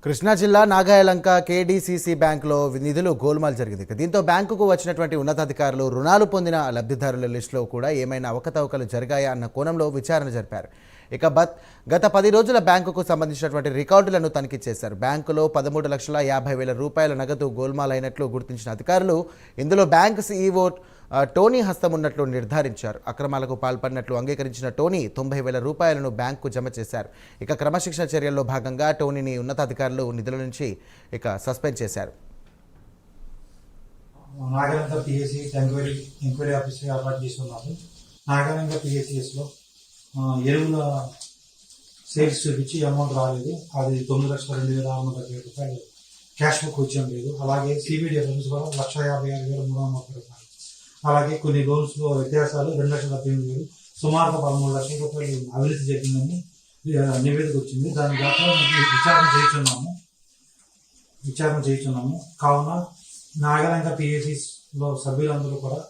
కృష్ణా జిల్లా నాగాయలంక కేడీసీసీ బ్యాంకులో నిధులు గోల్మాల్ జరిగింది. దీంతో బ్యాంకుకు వచ్చినటువంటి ఉన్నతాధికారులు రుణాలు పొందిన లబ్ధిదారుల లిస్టులో కూడా ఏమైనా అవకతవకలు జరిగాయా అన్న కోణంలో విచారణ జరిపారు. ఇక గత 10 రోజుల బ్యాంకుకు సంబంధించినటువంటి రికార్డులను తనిఖీ చేశారు. బ్యాంకులో 13,50,000 రూపాయల నగదు గోల్మాల్ అయినట్లు గుర్తించిన అధికారులు ఇందులో బ్యాంకు సీఈఓ టోనీ హస్తం ఉన్నట్లు నిర్ధారించారు. అక్రమాలకు పాల్పడినట్లు అంగీకరించిన టోనీ 90,000 రూపాయలను బ్యాంకు జమ చేశారు. ఇక క్రమశిక్షణ చర్యల్లో భాగంగా టోనీని ఉన్నతాధికారులు నిధుల నుంచి సస్పెండ్ చేశారు. నాగాలంక పిఎస్సి ఎంక్వైరీ ఆఫీస్ ఏర్పాటు చేస్తున్నారు. నాగాలంక పిఎస్సిఎస్లో ఎరువుల సేల్స్ చూపించి అమౌంట్ రాలేదు. అది 9,02,630 రూపాయలు క్యాష్ బుక్ వచ్చేం లేదు. అలాగే సిబిడి లోన్స్ కూడా 1,56,330 రూపాయలు. అలాగే కొన్ని లోన్స్లో వ్యత్యాసాలు 2,78,000, సుమారుగా 13 లక్షల రూపాయలు అవినీతి జరిగిందని నివేదిక వచ్చింది. దాని ద్వారా విచారణ చేయించున్నాము. కావున నాగాలంక పిఎస్సిలో సభ్యులందరూ కూడా